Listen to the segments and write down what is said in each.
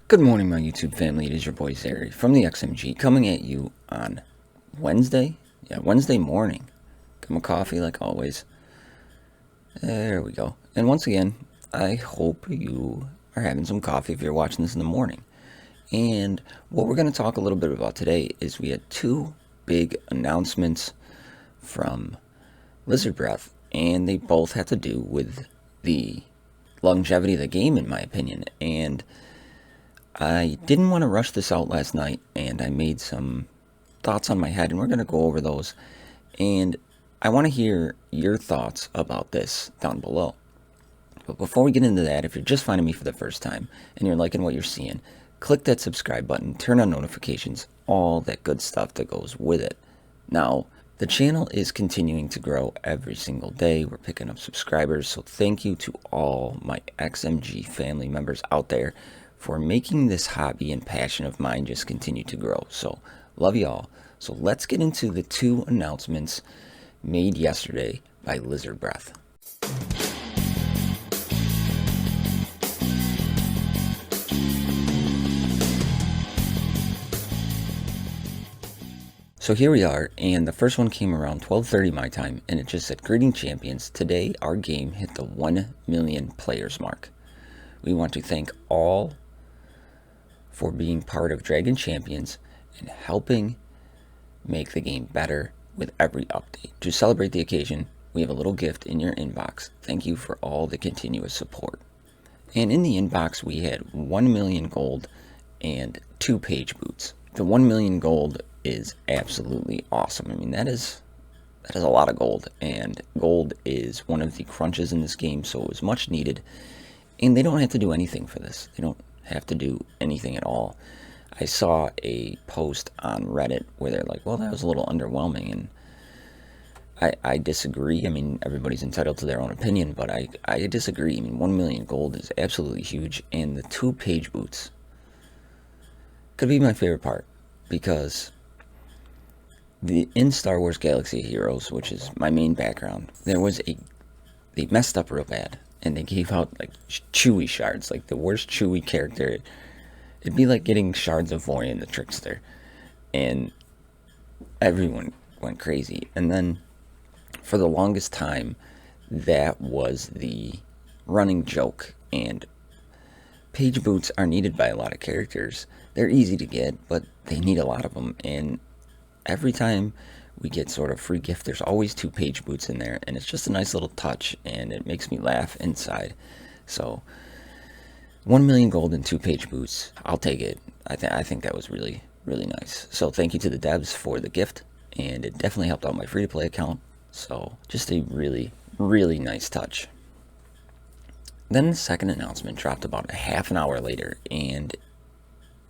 Good morning, my YouTube family. It is your boy Zary from the XMG coming at you on Wednesday. Wednesday morning. Cup of coffee like always. There we go. And once again, I hope you are having some coffee if you're watching this in the morning. And what we're going to talk a little bit about today is we had two big announcements from Lizard Breath, and they both had to do with the longevity of the game, in my opinion. And I didn't want to rush this out last night, and I made some thoughts on my head, and we're going to go over those. And I want to hear your thoughts about this down below. But before we get into that, if you're just finding me for the first time and you're liking what you're seeing, click that subscribe button, turn on notifications, all that good stuff that goes with it. Now, the channel is continuing to grow every single day. We're picking up subscribers, so thank you to all my XMG family members out there for making this hobby and passion of mine just continue to grow. So, love you all. So let's get into the two announcements made yesterday by Lizard Breath. So here we are, and the first one came around 12:30 my time, and it just said, "Greeting champions, today our game hit the 1 million players mark. We want to thank all for being part of Dragon Champions and helping make the game better with every update. To celebrate the occasion, we have a little gift in your inbox. Thank you for all the continuous support." And in the inbox, we had 1 million gold and 2 page boots. The 1 million gold is absolutely awesome. I mean, that is a lot of gold, and gold is one of the crunches in this game, so it was much needed. And they don't have to do anything for this. They don't have to do anything at all. I saw a post on Reddit where they're like, well, that was a little underwhelming, and I disagree. I mean, everybody's entitled to their own opinion, but I disagree. I mean, 1 million gold is absolutely huge, and the 2 page boots could be my favorite part, because in Star Wars Galaxy of Heroes, which is my main background, they messed up real bad, and they gave out like Chewie shards, like the worst Chewie character. It'd be like getting shards of Vorian the Trickster, and everyone went crazy. And then for the longest time, that was the running joke. And page boots are needed by a lot of characters. They're easy to get, but they need a lot of them. And every time we get sort of free gift, there's always 2 page boots in there, and it's just a nice little touch, and it makes me laugh inside. So 1 million gold and 2 page boots, I'll take it. I think that was really, really nice. So thank you to the devs for the gift, and it definitely helped out my free-to-play account. So just a really, really nice touch. Then the second announcement dropped about a half an hour later, and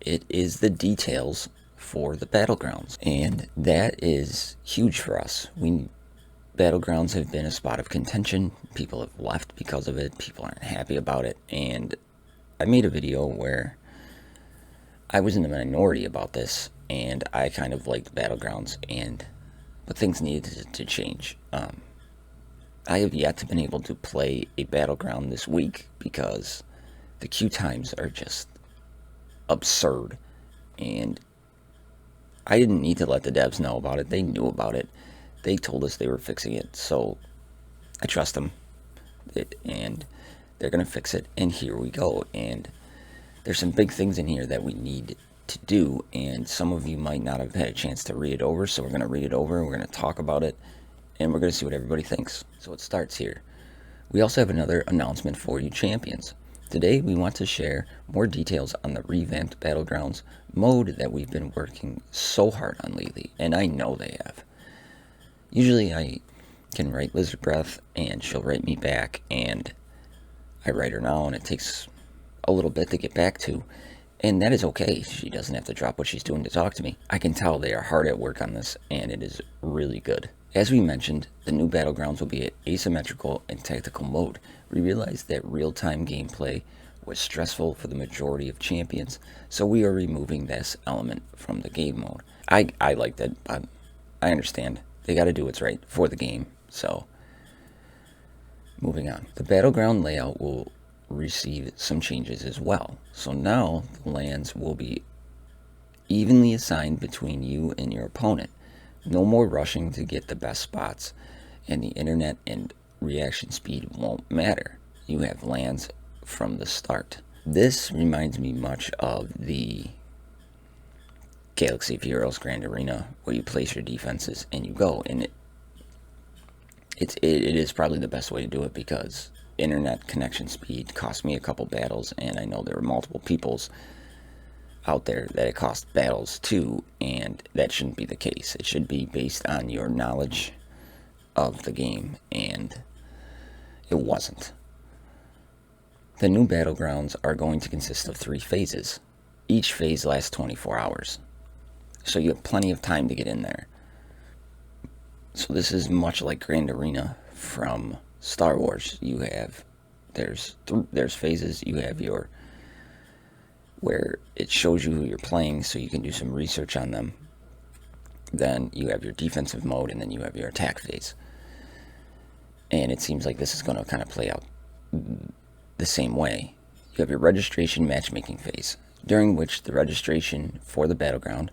it is the details for the battlegrounds, and that is huge for us. Battlegrounds have been a spot of contention. People have left because of it. People aren't happy about it, and I made a video where I was in the minority about this, and I kind of liked battlegrounds, but things needed to change. I have yet to been able to play a battleground this week because the queue times are just absurd, and I didn't need to let the devs know about it. They knew about it. They told us they were fixing it, so I trust them, and they're going to fix it, and here we go. And there's some big things in here that we need to do, and some of you might not have had a chance to read it over, so we're going to read it over, and we're going to talk about it, and we're going to see what everybody thinks. So it starts here. We also have another announcement for you champions. Today we want to share more details on the revamped Battlegrounds mode that we've been working so hard on lately, and I know they have. Usually I can write Lizard Breath, and she'll write me back, and I write her now, and it takes a little bit to get back to, and that is okay. She doesn't have to drop what she's doing to talk to me. I can tell they are hard at work on this, and it is really good. As we mentioned, the new Battlegrounds will be asymmetrical and tactical mode. We realized that real-time gameplay was stressful for the majority of champions, so we are removing this element from the game mode. I like that, but I understand. They got to do what's right for the game, so moving on. The battleground layout will receive some changes as well. So now the lands will be evenly assigned between you and your opponent. No more rushing to get the best spots, and the internet and reaction speed won't matter. You have lands from the start. This reminds me much of the Galaxy of Heroes Grand Arena, where you place your defenses and you go, and it is probably the best way to do it, because internet connection speed cost me a couple battles, and I know there were multiple peoples out there that it cost battles too, and that shouldn't be the case. It should be based on your knowledge of the game, and it wasn't. The new battlegrounds are going to consist of 3 phases. Each phase lasts 24 hours, so you have plenty of time to get in there. So this is much like Grand Arena from Star Wars. There's phases. You have where it shows you who you're playing, so you can do some research on them. Then you have your defensive mode, and then you have your attack phase. And it seems like this is going to kind of play out the same way. You have your registration matchmaking phase, during which the registration for the battleground,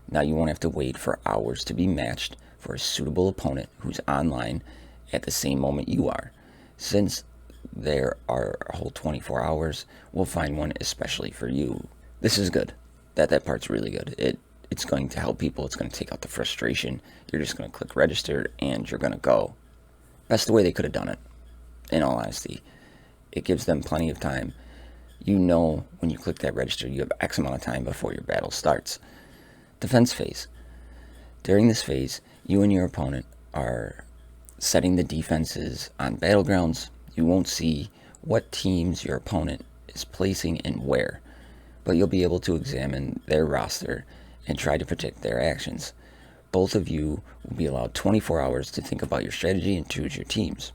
now you won't have to wait for hours to be matched for a suitable opponent who's online at the same moment you are. Since there are a whole 24 hours, we'll find one especially for you. This is good. That part's really good. It's going to help people. It's going to take out the frustration. You're just going to click register and you're going to go. That's the way they could have done it, in all honesty. It gives them plenty of time. You know when you click that register, you have X amount of time before your battle starts. Defense phase. During this phase, you and your opponent are setting the defenses on battlegrounds. You won't see what teams your opponent is placing and where, but you'll be able to examine their roster and try to predict their actions. Both of you will be allowed 24 hours to think about your strategy and choose your teams.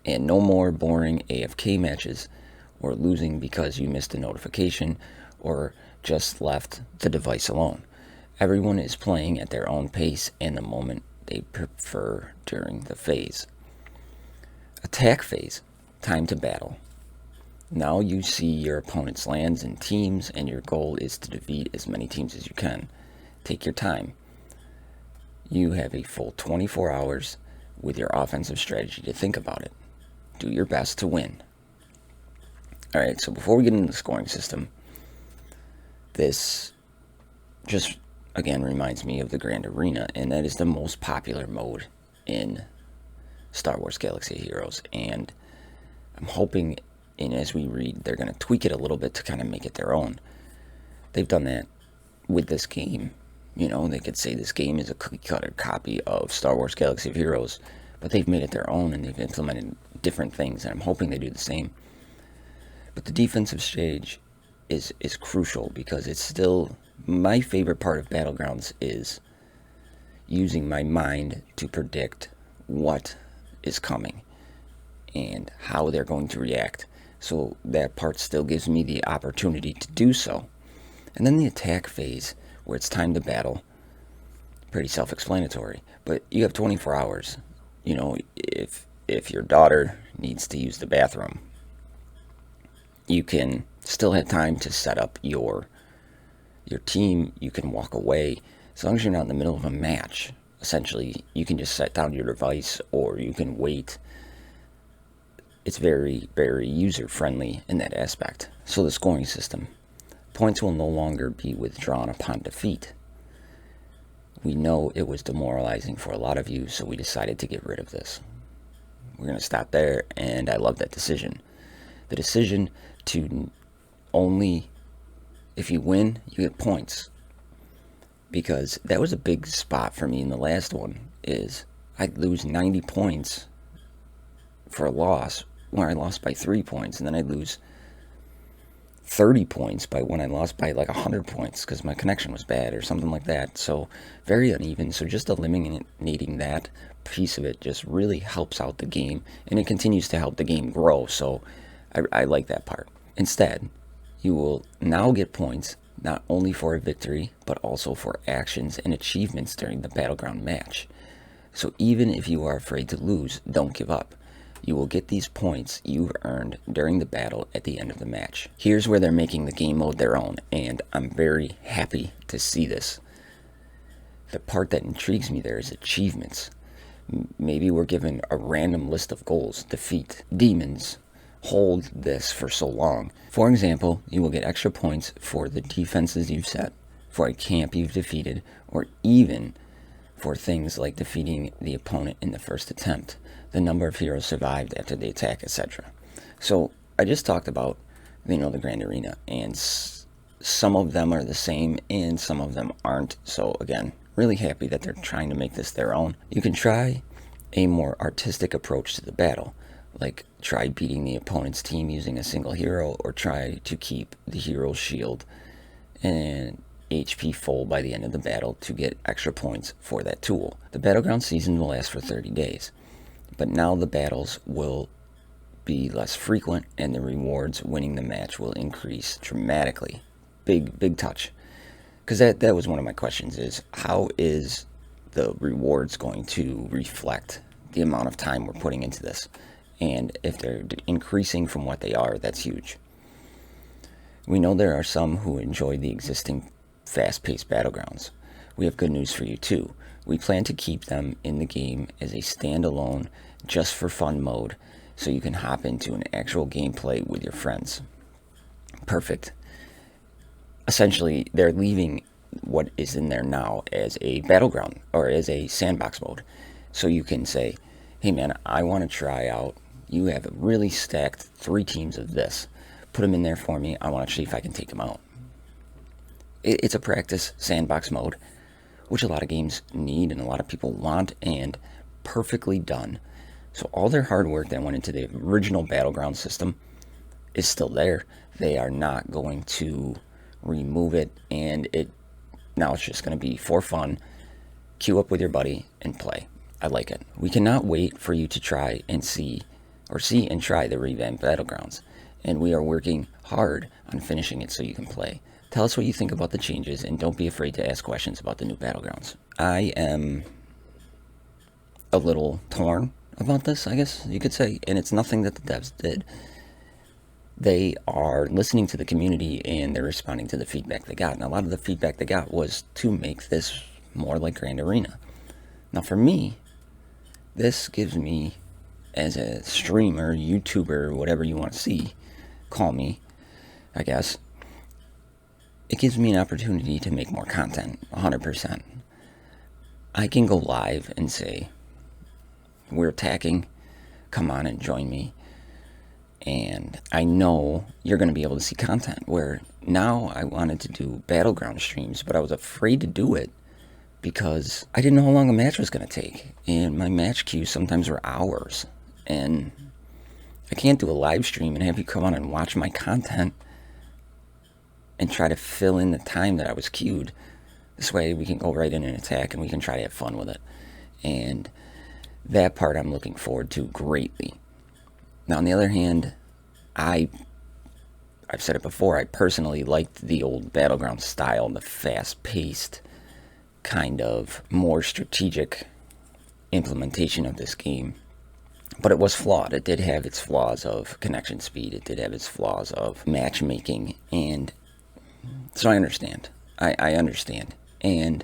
And no more boring AFK matches or losing because you missed a notification or just left the device alone. Everyone is playing at their own pace and the moment they prefer during the phase. Attack phase, time to battle. Now you see your opponent's lands and teams, and your goal is to defeat as many teams as you can. Take your time. You have a full 24 hours with your offensive strategy to think about it. Do your best to win. Alright, so before we get into the scoring system, this just again reminds me of the Grand Arena, and that is the most popular mode in Star Wars Galaxy of Heroes, and I'm hoping, and as we read, they're going to tweak it a little bit to kind of make it their own. They've done that with this game. You know, they could say this game is a cookie-cutter copy of Star Wars Galaxy of Heroes, but they've made it their own, and they've implemented different things, and I'm hoping they do the same. But the defensive stage is crucial, because it's still, my favorite part of Battlegrounds is using my mind to predict what is coming and how they're going to react. So that part still gives me the opportunity to do so. And then the attack phase, where it's time to battle, pretty self-explanatory. But you have 24 hours. You know, if your daughter needs to use the bathroom, you can still have time to set up your team. You can walk away. As long as you're not in the middle of a match, essentially, you can just set down your device, or you can wait. It's very, very user-friendly in that aspect. So the scoring system. Points will no longer be withdrawn upon defeat. We know it was demoralizing for a lot of you, so we decided to get rid of this. We're going to stop there, and I love that decision. The decision to only, if you win, you get points. Because that was a big spot for me in the last one, is I'd lose 90 points for a loss where I lost by 3 points, and then I'd lose 30 points by when I lost by like 100 points because my connection was bad or something like that. So very uneven. So just eliminating that piece of it just really helps out the game, and it continues to help the game grow. So I like that part. Instead, you will now get points not only for a victory, but also for actions and achievements during the battleground match. So even if you are afraid to lose, don't give up. You will get these points you've earned during the battle at the end of the match. Here's where they're making the game mode their own, and I'm very happy to see this. The part that intrigues me there is achievements. Maybe we're given a random list of goals. Defeat demons. Hold this for so long. For example, you will get extra points for the defenses you've set, for a camp you've defeated, or even for things like defeating the opponent in the first attempt, the number of heroes survived after the attack, etc. So I just talked about, the Grand Arena, and some of them are the same and some of them aren't. So again, really happy that they're trying to make this their own. You can try a more artistic approach to the battle, like try beating the opponent's team using a single hero, or try to keep the hero's shield and HP full by the end of the battle to get extra points for that tool. The battleground season will last for 30 days, but now the battles will be less frequent and the rewards winning the match will increase dramatically. Big touch. Because that was one of my questions, is how is the rewards going to reflect the amount of time we're putting into this? And if they're increasing from what they are, that's huge. We know there are some who enjoy the existing fast-paced battlegrounds. We have good news for you too. We plan to keep them in the game as a standalone, just for fun mode, so you can hop into an actual gameplay with your friends. Perfect. Essentially, they're leaving what is in there now as a battleground, or as a sandbox mode. So you can say, hey man, I want to try out, you have a really stacked 3 teams of this. Put them in there for me. I want to see if I can take them out. It's a practice sandbox mode, which a lot of games need and a lot of people want, and perfectly done. So all their hard work that went into the original battleground system is still there. They are not going to remove it, and now it's just going to be for fun. Queue up with your buddy and play. I like it. We cannot wait for you to try and see and try the revamped battlegrounds, and we are working hard on finishing it so you can play. Tell us what you think about the changes, and don't be afraid to ask questions about the new battlegrounds. I am a little torn about this, I guess you could say, and it's nothing that the devs did. They are listening to the community and they're responding to the feedback they got, and a lot of the feedback they got was to make this more like Grand Arena. Now for me, this gives me, as a streamer, YouTuber, whatever you want to call me, I guess, it gives me an opportunity to make more content, 100%. I can go live and say, we're attacking, come on and join me. And I know you're going to be able to see content, where now I wanted to do battleground streams, but I was afraid to do it because I didn't know how long a match was going to take. And my match queues sometimes were hours. And I can't do a live stream and have you come on and watch my content and try to fill in the time that I was queued. This way we can go right in and attack, and we can try to have fun with it. And that part I'm looking forward to greatly. Now, on the other hand, I've said it before, I personally liked the old battleground style, the fast-paced, kind of more strategic implementation of this game. But it was flawed. It did have its flaws of connection speed. It did have its flaws of matchmaking, and so I understand. I understand. And,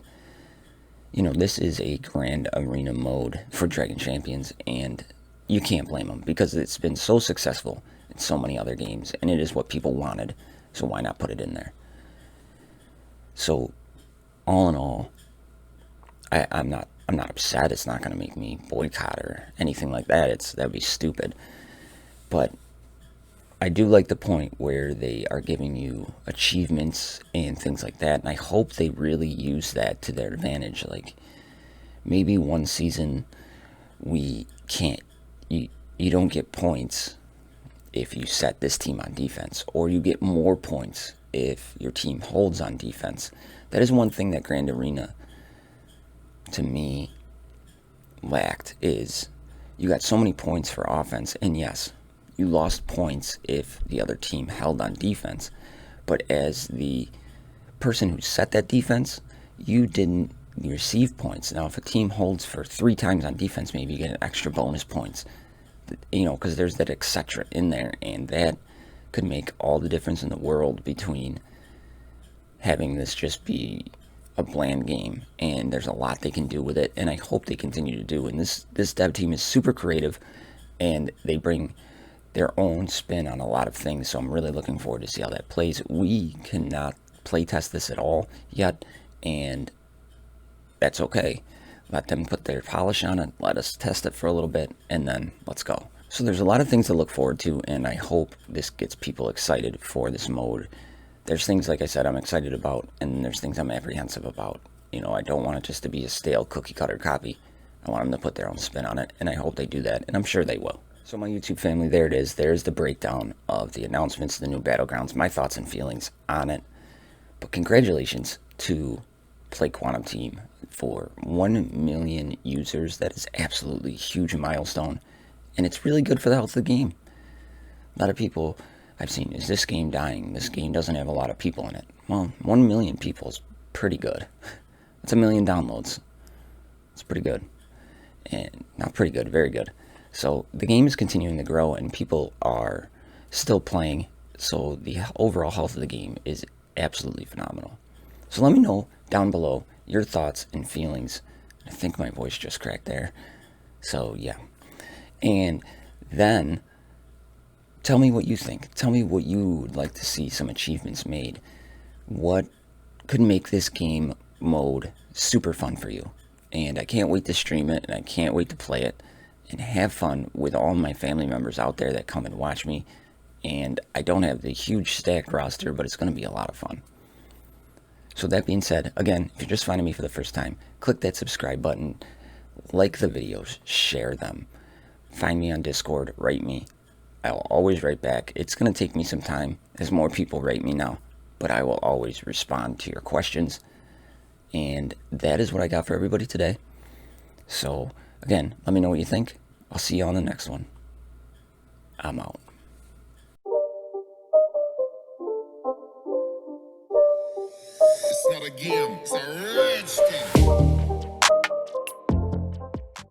this is a Grand Arena mode for Dragon Champions, and you can't blame them because it's been so successful in so many other games, and it is what people wanted, so why not put it in there? So, all in all, I'm not upset. It's not going to make me boycott or anything like that. That'd be stupid. But I do like the point where they are giving you achievements and things like that, and I hope they really use that to their advantage. Like, maybe one season we can't, you don't get points if you set this team on defense, or you get more points if your team holds on defense. That is one thing that Grand Arena, to me, lacked, is you got so many points for offense, and yes, you lost points if the other team held on defense, but as the person who set that defense, you didn't receive points. Now, if a team holds for 3 times on defense, maybe you get an extra bonus points. because there's that etc in there, and that could make all the difference in the world between having this just be a bland game, and there's a lot they can do with it, and I hope they continue to do. And this dev team is super creative, and they bring their own spin on a lot of things, so I'm really looking forward to see how that plays. We cannot play test this at all yet, and that's okay. Let them put their polish on it, let us test it for a little bit, and then let's go. So there's a lot of things to look forward to, and I hope this gets people excited for this mode. There's things, like I said, I'm excited about, and there's things I'm apprehensive about. I don't want it just to be a stale cookie cutter copy. I want them to put their own spin on it, and I hope they do that, and I'm sure they will. So my YouTube family, there it is. There's the breakdown of the announcements, the new Battlegrounds, my thoughts and feelings on it. But congratulations to Play Quantum Team for 1 million users. That is absolutely a huge milestone, and it's really good for the health of the game. A lot of people I've seen, is this game dying? This game doesn't have a lot of people in it. Well, 1 million people is pretty good. That's 1 million downloads. It's pretty good. And not pretty good, very good. So the game is continuing to grow, and people are still playing, so the overall health of the game is absolutely phenomenal. So let me know down below your thoughts and feelings. I think my voice just cracked there. So yeah. And then tell me what you think. Tell me what you would like to see some achievements made. What could make this game mode super fun for you? And I can't wait to stream it, and I can't wait to play it and have fun with all my family members out there that come and watch me. And I don't have the huge stacked roster, but it's going to be a lot of fun. So that being said, again, if you're just finding me for the first time, click that subscribe button, like the videos, share them, find me on Discord, write me. I'll always write back. It's going to take me some time as more people write me now, but I will always respond to your questions. And that is what I got for everybody today. So again, let me know what you think. I'll see you on the next one. I'm out. It's not a game, it's a rage thing.